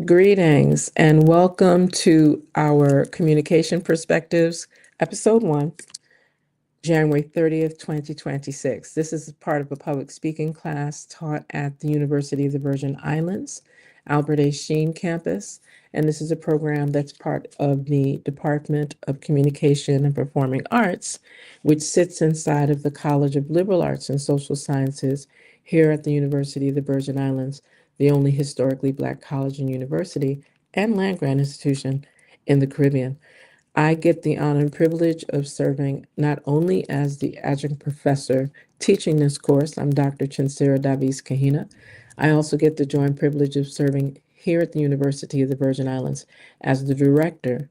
Greetings and welcome to our Communication Perspectives, Episode 1, January 30th, 2026. This is part of a public speaking class taught at the University of the Virgin Islands, Albert A. Sheen campus, and this is a program that's part of the Department of Communication and Performing Arts, which sits inside of the College of Liberal Arts and Social Sciences here at the University of the Virgin Islands, the only historically Black college and university and land-grant institution in the Caribbean. I get the honor and privilege of serving not only as the adjunct professor teaching this course, I'm Dr. Chinsira Davies Kahina. I also get the joint privilege of serving here at the University of the Virgin Islands as the director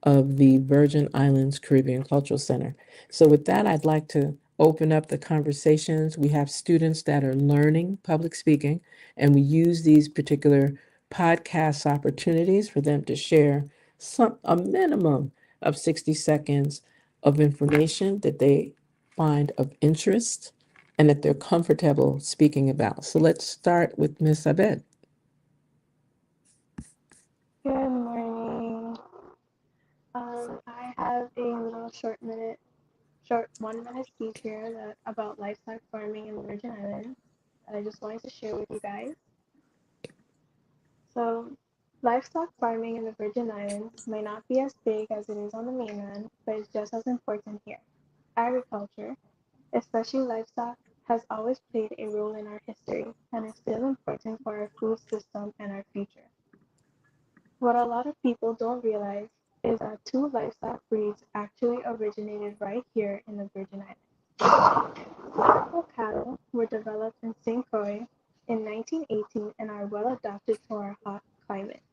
of the Virgin Islands Caribbean Cultural Center. So, with that, I'd like to open up the conversations. We have students that are learning public speaking, and we use these particular podcast opportunities for them to share a minimum of 60 seconds of information that they find of interest and that they're comfortable speaking about. So let's start with Miss Abed. Good morning. I have a little short 1 minute speech here about livestock farming in the Virgin Islands that I just wanted to share with you guys. So, livestock farming in the Virgin Islands may not be as big as it is on the mainland, but it's just as important here. Agriculture, especially livestock, has always played a role in our history and is still important for our food system and our future. What a lot of people don't realize is that two livestock breeds actually originated right here in the Virgin Islands. Local cattle were developed in St. Croix in 1918 and are well adapted to our hot climate.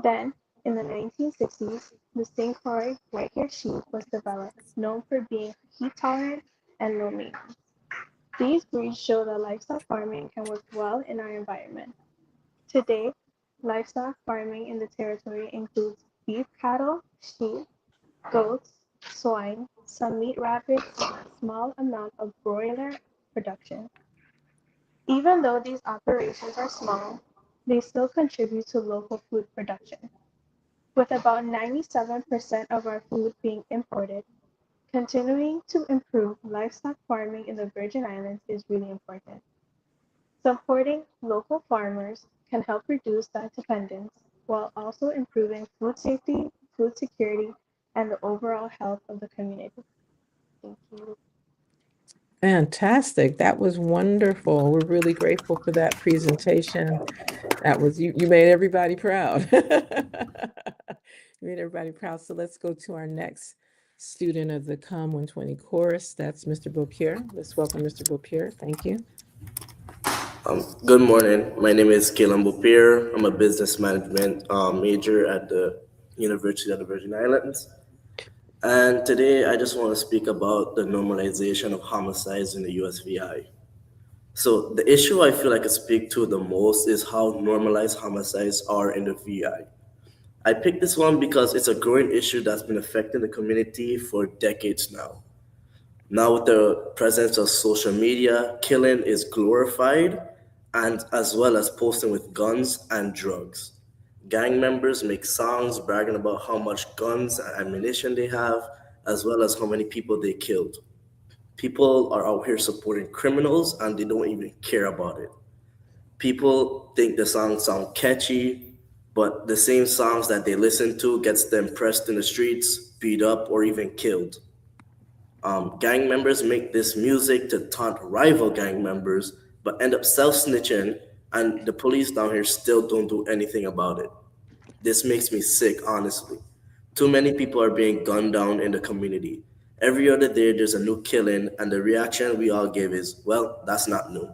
Then, in the 1960s, the St. Croix white-haired sheep was developed, known for being heat-tolerant and low maintenance. These breeds show that livestock farming can work well in our environment. Today, livestock farming in the territory includes beef cattle, sheep, goats, swine, some meat rabbits, and a small amount of broiler production. Even though these operations are small, they still contribute to local food production. With about 97% of our food being imported, continuing to improve livestock farming in the Virgin Islands is really important. Supporting local farmers can help reduce that dependence while also improving food safety, food security, and the overall health of the community. Thank you. Fantastic. That was wonderful. We're really grateful for that presentation. That was you made everybody proud. You made everybody proud. So let's go to our next student of the COM 120 course. That's Mr. Beaupierre. Let's welcome Mr. Beaupierre. Thank you. Good morning. My name is Kalen Bopier. I'm a business management major at the University of the Virgin Islands. And today I just want to speak about the normalization of homicides in the USVI. So the issue I feel I could speak to the most is how normalized homicides are in the VI. I picked this one because it's a growing issue that's been affecting the community for decades now. Now, with the presence of social media, killing is glorified, and as well as posting with guns and drugs. Gang members make songs bragging about how much guns and ammunition they have, as well as how many people they killed. People are out here supporting criminals and they don't even care about it. People think the songs sound catchy, but the same songs that they listen to gets them pressed in the streets, beat up, or even killed. Gang members make this music to taunt rival gang members, but end up self snitching, and the police down here still don't do anything about it. This makes me sick, honestly. Too many people are being gunned down in the community. Every other day, there's a new killing, and the reaction we all give is, well, that's not new.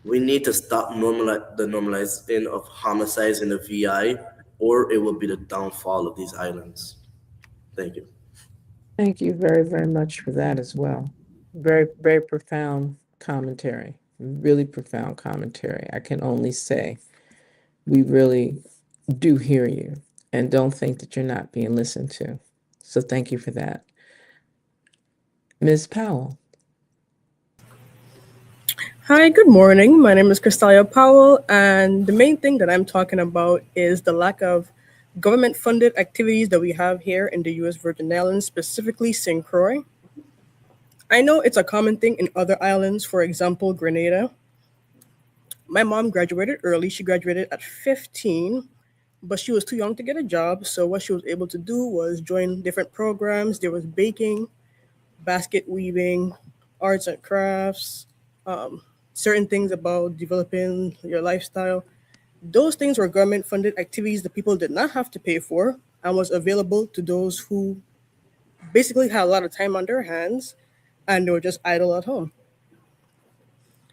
We need to stop the normalizing of homicides in the VI, or it will be the downfall of these islands. Thank you. Thank you very, very much for that as well. Very, very profound commentary. Really profound commentary. I can only say we really do hear you and don't think that you're not being listened to. So thank you for that. Ms. Powell. Hi, good morning. My name is Cristalia Powell, and the main thing that I'm talking about is the lack of government funded activities that we have here in the US Virgin Islands, specifically St. Croix. I know it's a common thing in other islands, for example, Grenada. My mom graduated early. She graduated at 15, but she was too young to get a job. So, what she was able to do was join different programs. There was baking, basket weaving, arts and crafts, um, certain things about developing your lifestyle. Those things were government funded activities that people did not have to pay for and was available to those who basically had a lot of time on their hands and they were just idle at home.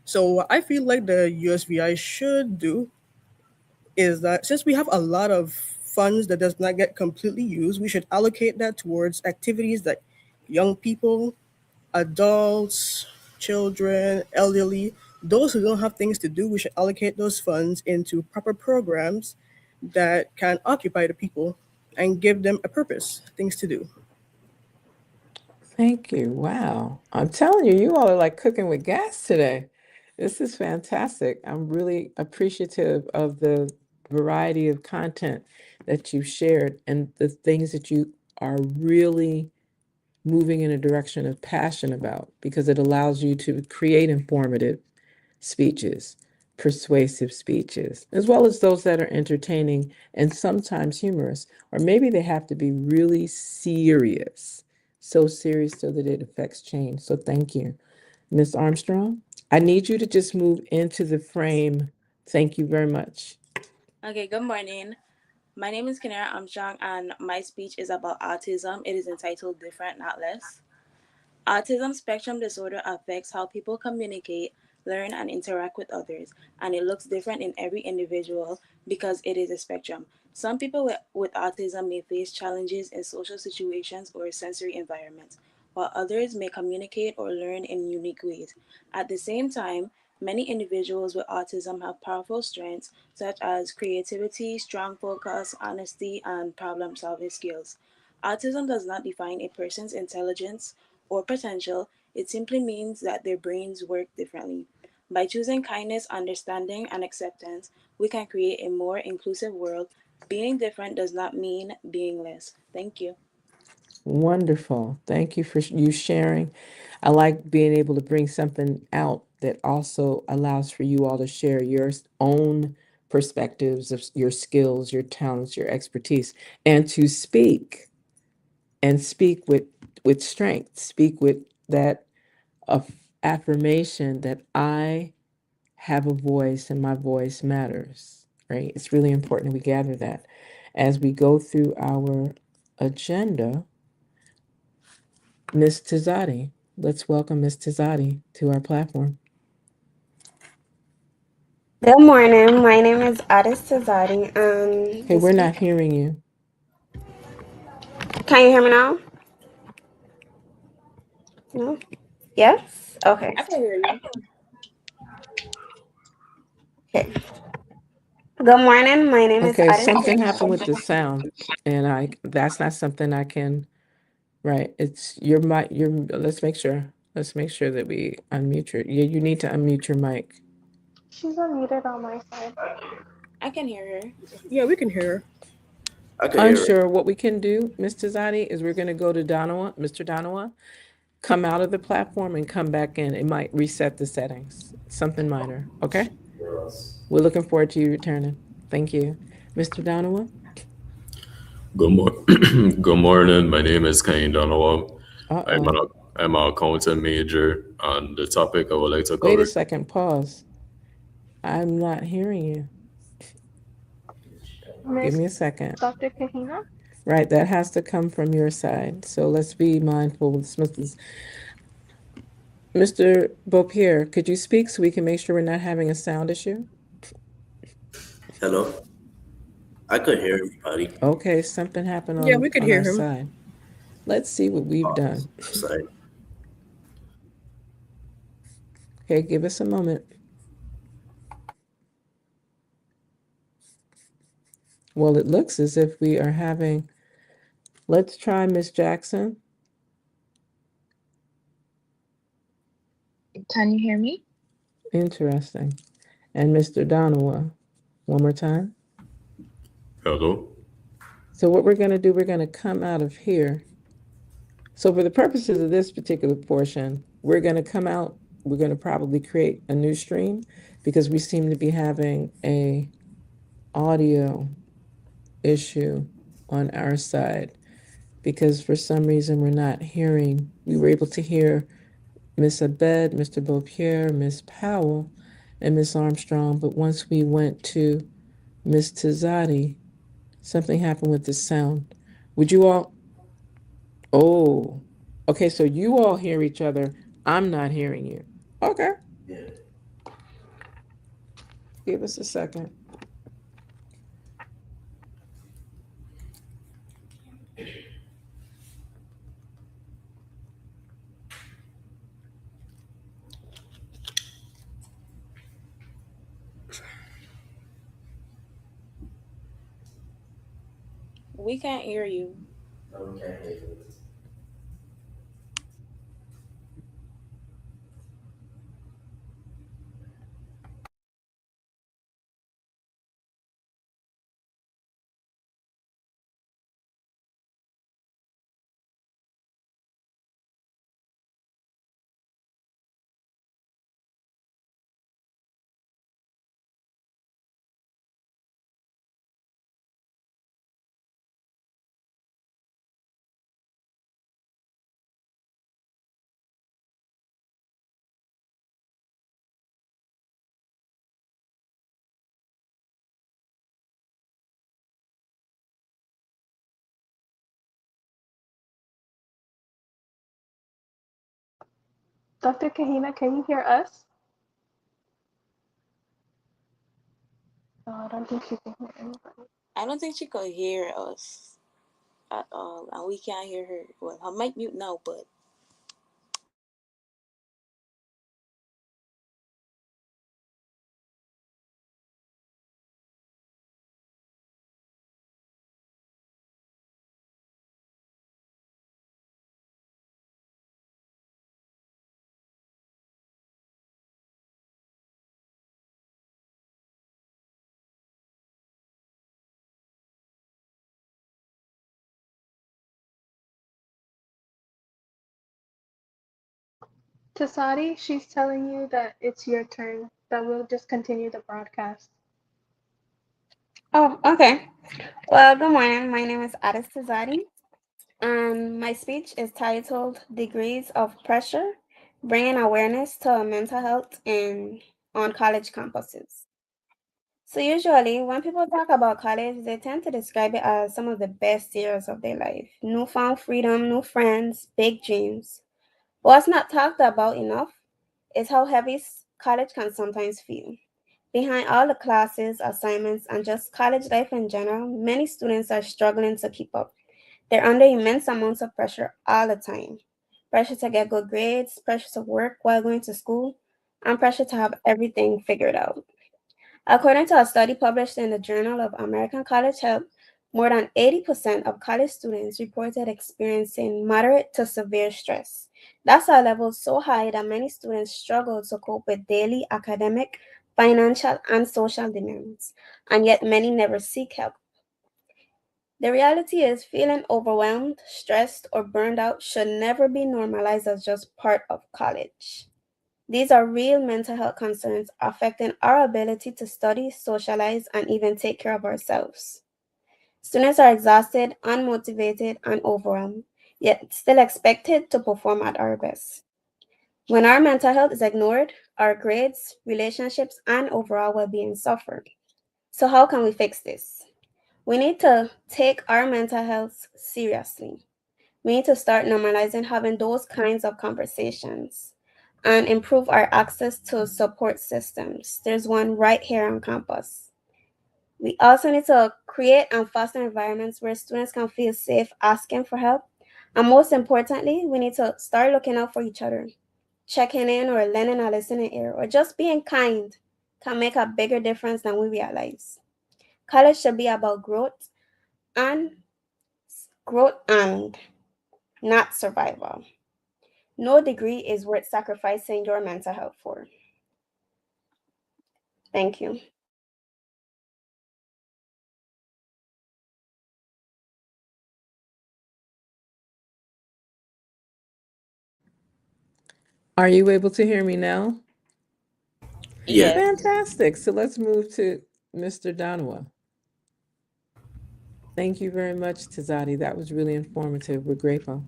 So what I feel like the USVI should do is that since we have a lot of funds that does not get completely used, we should allocate that towards activities that young people, adults, children, elderly, those who don't have things to do, we should allocate those funds into proper programs that can occupy the people and give them a purpose, things to do. Thank you. Wow. I'm telling you, you all are like cooking with gas today. This is fantastic. I'm really appreciative of the variety of content that you've shared and the things that you are really moving in a direction of passion about because it allows you to create informative speeches, persuasive speeches, as well as those that are entertaining and sometimes humorous, or maybe they have to be really serious, so serious so that it affects change. So thank you. Miss Armstrong, I need you to just move into the frame. Thank you very much. Okay, good morning. My name is Kinara Armstrong, and my speech is about autism. It is entitled Different, Not Less. Autism spectrum disorder affects how people communicate, learn, and interact with others, and it looks different in every individual because it is a spectrum. Some people with autism may face challenges in social situations or sensory environments, while others may communicate or learn in unique ways. At the same time, many individuals with autism have powerful strengths such as creativity, strong focus, honesty, and problem solving skills. Autism does not define a person's intelligence or potential, it simply means that their brains work differently. By choosing kindness, understanding, and acceptance, we can create a more inclusive world. Being different does not mean being less. Thank you. Wonderful. Thank you for you sharing. I like being able to bring something out that also allows for you all to share your own perspectives of your skills, your talents, your expertise, and to speak and speak with strength, speak with that affirmation that I have a voice and my voice matters, right? It's really important we gather that. As we go through our agenda, Ms. Tizadi. Let's welcome Ms. Tizadi to our platform. Good morning. My name is Addis Tazadi. Okay, we're not hearing you. Can you hear me now? No? Yes? Okay. I can hear you. Okay. Good morning. My name is Okay, Addis. something happened with the sound, and that's not something I can, right? It's your mic, let's make sure. Let's make sure that we unmute you need to unmute your mic. She's unmuted on my side. I can hear her. Yeah, we can hear her. I could hear it. Unsure, what we can do, Ms. Tizadi, is we're gonna go to Donowa, Mr. Donowa, come out of the platform and come back in. It might reset the settings, something minor, okay? We're looking forward to you returning. Thank you. Mr. Donovan? Good morning. My name is Kain Donovan. I'm Uh-oh. I'm an accountant major, and the topic I would like to Wait a cover. second, pause. I'm not hearing you. Give Miss me a second. Dr. Kahina? Right, that has to come from your side. So let's be mindful. Mr. Beaupierre, could you speak so we can make sure we're not having a sound issue? Hello? I could hear everybody. Okay, something happened Yeah, we could on hear our him. side. Let's see what we've done. Sorry. Okay, give us a moment. Well, it looks as if we are having, let's try Miss Jackson. Can you hear me? Interesting. And Mr. Donowa, one more time. Hello. So what we're going to do, we're going to come out of here. So for the purposes of this particular portion, we're going to come out, we're going to probably create a new stream because we seem to be having a audio issue on our side because for some reason we're not hearing, we were able to hear Miss Abed, Mr. Beaupierre, Miss Powell, and Miss Armstrong, but once we went to Miss Tizadi, something happened with the sound. Would you all, oh, okay, so you all hear each other. I'm not hearing you. Okay, Yeah. give us a second. We can't hear you. No, we can't hear you. Dr. Kahina, can you hear us? No, I don't think she can hear anybody. I don't think she could hear us at all, and we can't hear her. Well, her mic mute now, but Tasadi, she's telling you that it's your turn, that we'll just continue the broadcast. Oh, okay. Well, good morning. My name is Addis Tizadi, and my speech is titled Degrees of Pressure, Bringing Awareness to Mental Health on College Campuses. So usually when people talk about college, they tend to describe it as some of the best years of their life. Newfound freedom, new friends, big dreams. What's not talked about enough is how heavy college can sometimes feel. Behind all the classes, assignments, and just college life in general, many students are struggling to keep up. They're under immense amounts of pressure all the time. Pressure to get good grades, pressure to work while going to school, and pressure to have everything figured out. According to a study published in the Journal of American College Health, more than 80% of college students reported experiencing moderate to severe stress. That's a level so high that many students struggle to cope with daily academic, financial, and social demands, and yet many never seek help. The reality is, feeling overwhelmed, stressed, or burned out should never be normalized as just part of college. These are real mental health concerns affecting our ability to study, socialize, and even take care of ourselves. Students are exhausted, unmotivated, and overwhelmed, yet still expected to perform at our best. When our mental health is ignored, our grades, relationships, and overall well being suffer. So, how can we fix this? We need to take our mental health seriously. We need to start normalizing having those kinds of conversations and improve our access to support systems. There's one right here on campus. We also need to create and foster environments where students can feel safe asking for help. And most importantly, we need to start looking out for each other. Checking in or lending a listening ear or just being kind can make a bigger difference than we realize. College should be about and growth and not survival. No degree is worth sacrificing your mental health for. Thank you. Are you able to hear me now? Yeah. Fantastic. So let's move to Mr. Donowa. Thank you very much, Tizadi. That was really informative. We're grateful.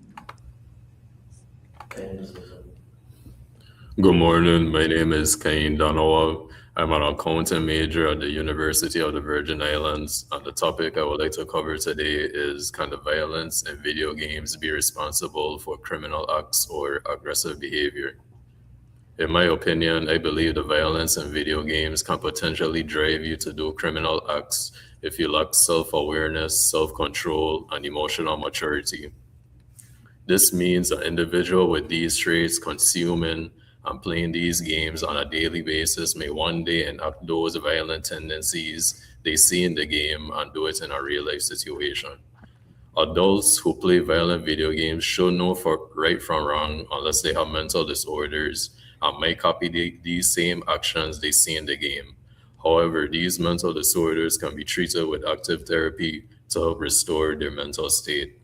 Good morning. My name is Cain Donowa. I'm an accounting major at the University of the Virgin Islands. And the topic I would like to cover today is can the violence in video games be responsible for criminal acts or aggressive behavior? In my opinion, I believe the violence in video games can potentially drive you to do criminal acts if you lack self awareness, self control, and emotional maturity. This means an individual with these traits consuming and playing these games on a daily basis may one day enact those violent tendencies they see in the game and do it in a real life situation. Adults who play violent video games should know for right from wrong unless they have mental disorders and might copy these same actions they see in the game. However, these mental disorders can be treated with active therapy to help restore their mental state.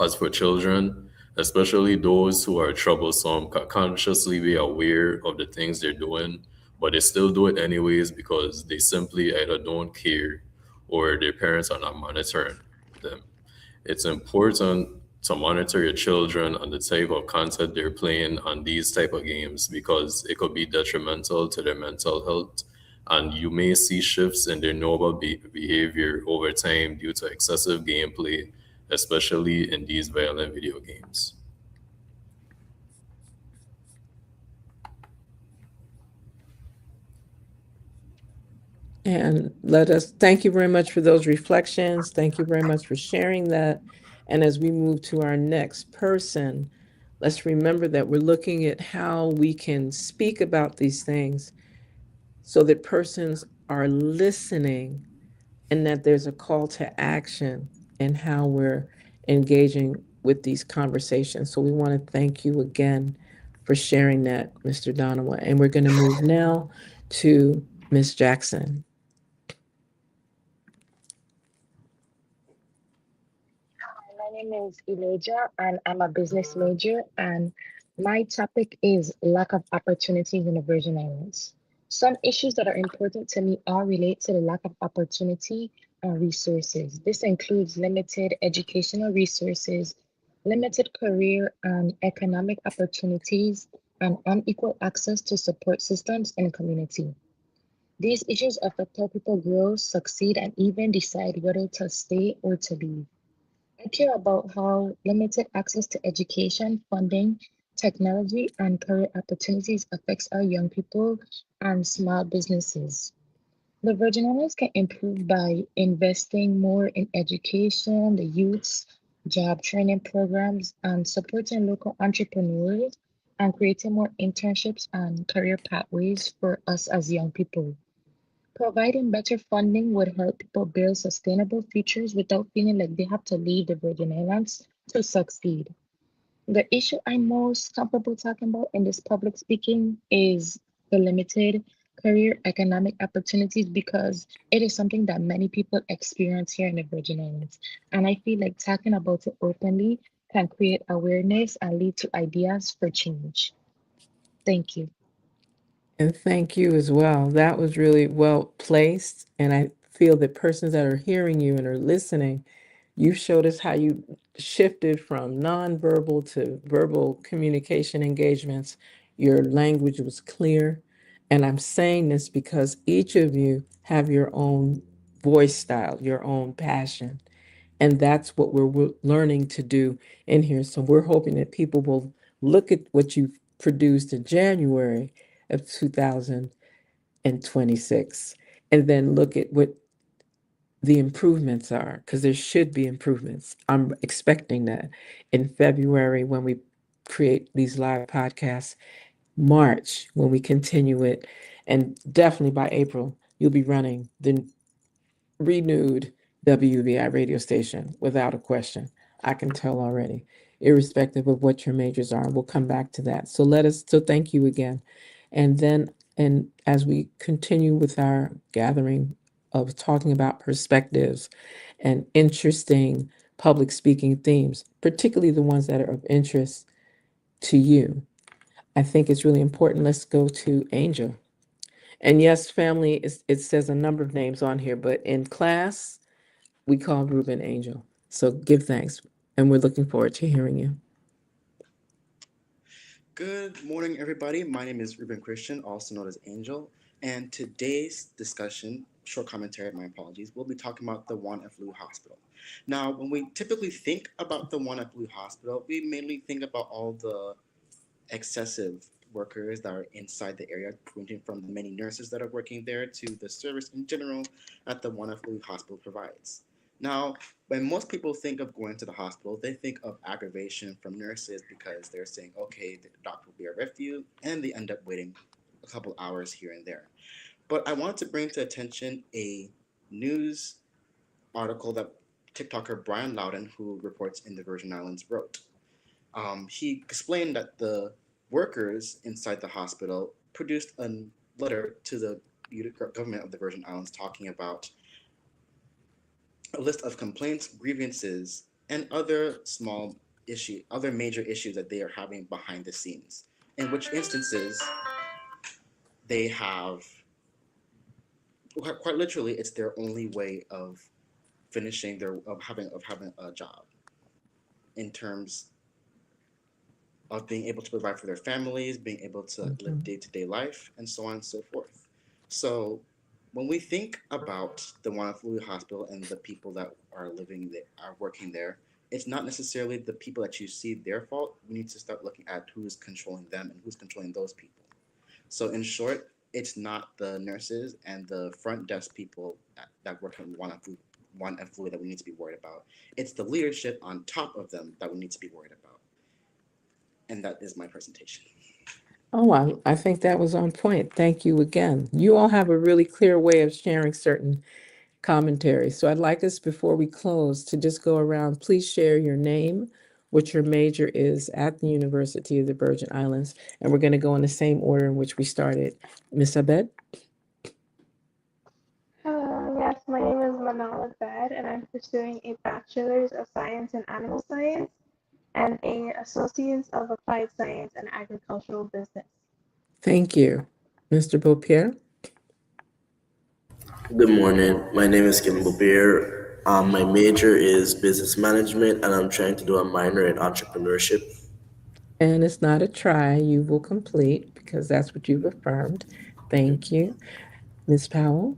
As for children, especially those who are troublesome, can consciously be aware of the things they're doing, but they still do it anyways because they simply either don't care or their parents are not monitoring them. It's important to monitor your children and the type of content they're playing on these type of games because it could be detrimental to their mental health and you may see shifts in their normal behavior over time due to excessive gameplay, especially in these violent video games. And let us thank you very much for those reflections. Thank you very much for sharing that. And as we move to our next person, let's remember that we're looking at how we can speak about these things so that persons are listening and that there's a call to action in how we're engaging with these conversations. So we want to thank you again for sharing that, Mr. Donowa. And we're going to move now to Ms. Jackson. My name is Elijah, and I'm a business major. And my topic is lack of opportunities in the Virgin Islands. Some issues that are important to me all relate to the lack of opportunity and resources. This includes limited educational resources, limited career and economic opportunities, and unequal access to support systems in the community. These issues affect how people grow, succeed, and even decide whether to stay or to leave. I care about how limited access to education, funding, technology, and career opportunities affects our young people and small businesses. The Virgin Islands can improve by investing more in education, the youths, job training programs, and supporting local entrepreneurs and creating more internships and career pathways for us as young people. Providing better funding would help people build sustainable futures without feeling like they have to leave the Virgin Islands to succeed. The issue I'm most comfortable talking about in this public speaking is the limited career economic opportunities because it is something that many people experience here in the Virgin Islands. And I feel like talking about it openly can create awareness and lead to ideas for change. Thank you. And thank you as well. That was really well placed. And I feel that persons that are hearing you and are listening, you showed us how you shifted from nonverbal to verbal communication engagements. Your language was clear. And I'm saying this because each of you have your own voice style, your own passion. And that's what we're learning to do in here. So we're hoping that people will look at what you produced in January of 2026 and then look at what the improvements are, because there should be improvements. I'm expecting that in February when we create these live podcasts, March when we continue it, and definitely by April, you'll be running the renewed WVI radio station without a question. I can tell already, irrespective of what your majors are. We'll come back to that. So thank you again. And then And as we continue with our gathering of talking about perspectives and interesting public speaking themes, particularly the ones that are of interest to you, I think it's really important. Let's go to Angel. And yes, family, it says a number of names on here, but in class, we call Ruben Angel. So give thanks. And we're looking forward to hearing you. Good morning, everybody. My name is Ruben Christian, also known as Angel. And today's discussion, short commentary, my apologies, we'll be talking about the Juan F. Liu Hospital. Now, when we typically think about the Juan F. Liu Hospital, we mainly think about all the excessive workers that are inside the area, ranging from the many nurses that are working there to the service in general that the Juan F. Liu Hospital provides. Now, when most people think of going to the hospital, they think of aggravation from nurses because they're saying, okay, the doctor will be right with you, and they end up waiting a couple hours here and there. But I want to bring to attention a news article that TikToker Brian Loudon, who reports in the Virgin Islands, wrote. He explained that the workers inside the hospital produced a letter to the government of the Virgin Islands talking about a list of complaints, grievances, and other major issues that they are having behind the scenes. In which instances they have, quite literally, it's their only way of having a job in terms of being able to provide for their families, being able to live day-to-day life, and so on and so forth. So when we think about the Juan F. Liu Hospital and the people that are working there, it's not necessarily the people that you see their fault. We need to start looking at who's controlling them and who's controlling those people. So in short, it's not the nurses and the front desk people that work in Juan F. Liu that we need to be worried about. It's the leadership on top of them that we need to be worried about. And that is my presentation. Oh, I think that was on point. Thank you again. You all have a really clear way of sharing certain commentaries. So I'd like us, before we close, to just go around. Please share your name, what your major is at the University of the Virgin Islands. And we're going to go in the same order in which we started. Miss Abed? Hello, yes, my name is Manal Abed, and I'm pursuing a Bachelor's of Science in Animal Science and a Associate's of Applied Science and Agricultural Business. Thank you. Mr. Beaupierre? Good morning. My name is Kim Bubir. My major is business management, and I'm trying to do a minor in entrepreneurship. And it's not a try, you will complete because that's what you've affirmed. Thank you. Ms. Powell?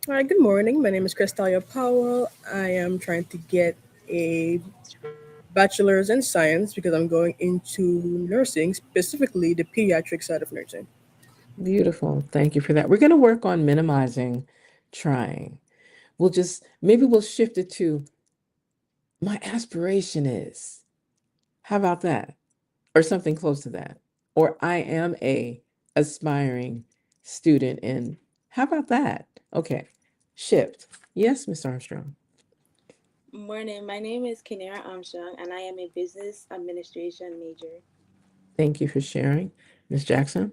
Hi, good morning. My name is Cristalia Powell. I am trying to get a bachelor's in science because I'm going into nursing, specifically the pediatric side of nursing. Beautiful. Thank you for that. We're going to work on minimizing trying. Maybe we'll shift it to my aspiration is. How about that? Or something close to that. Or I am a aspiring student in. How about that? Okay. Shift. Yes, Ms. Armstrong. Morning, my name is Kinera Armstrong, and I am a business administration major. Thank you for sharing. Ms. Jackson?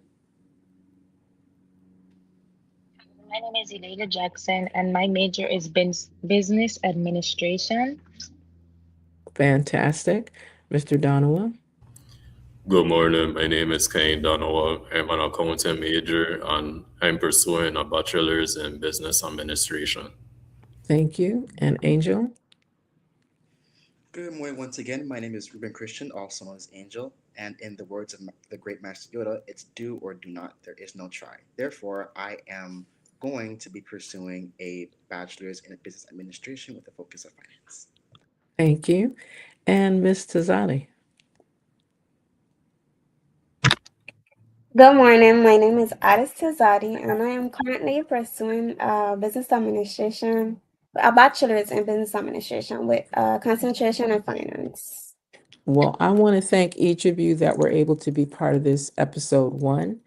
My name is Elaida Jackson, and my major is business administration. Fantastic. Mr. Donowa? Good morning. My name is Kane Donowa. I'm an accounting major and I'm pursuing a bachelor's in business administration. Thank you. And Angel? Good morning once again. My name is Ruben Christian, also known as Angel. And in the words of the great Master Yoda, it's do or do not. There is no try. Therefore, I am going to be pursuing a bachelor's in business administration with a focus of finance. Thank you. And Ms. Tazani? Good morning. My name is Addis Tazadi, and I am currently pursuing business administration, a bachelor's in business administration with concentration in finance. Well, I want to thank each of you that were able to be part of this episode 1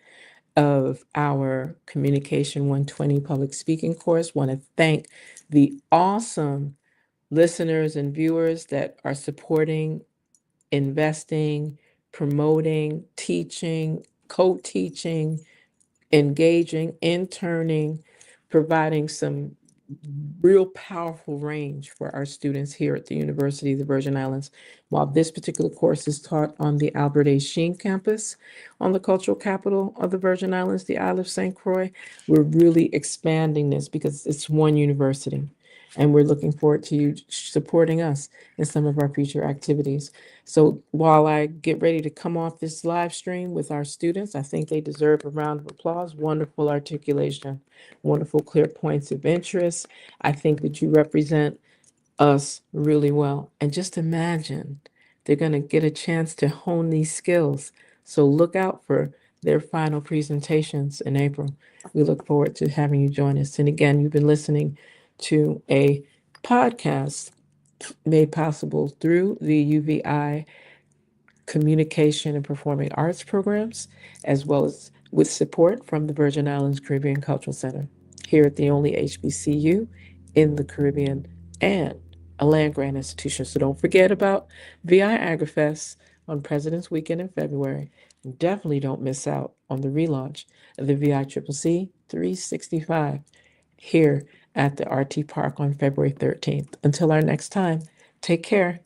of our Communication 120 public speaking course. Want to thank the awesome listeners and viewers that are supporting, investing, promoting, teaching, co-teaching, engaging, interning, providing some real powerful range for our students here at the University of the Virgin Islands. While this particular course is taught on the Albert A. Sheen campus on the cultural capital of the Virgin Islands, the Isle of St. Croix, we're really expanding this because it's one university. And we're looking forward to you supporting us in some of our future activities. So while I get ready to come off this live stream with our students, I think they deserve a round of applause. Wonderful articulation, wonderful clear points of interest. I think that you represent us really well. And just imagine they're going to get a chance to hone these skills. So look out for their final presentations in April. We look forward to having you join us. And again, you've been listening to a podcast made possible through the UVI Communication and Performing Arts programs, as well as with support from the Virgin Islands Caribbean Cultural Center, here at the only HBCU in the Caribbean and a land grant institution. So don't forget about VI AgriFest on President's Weekend in February. Definitely don't miss out on the relaunch of the VI CCC 365 here at the RT Park on February 13th. Until our next time, take care.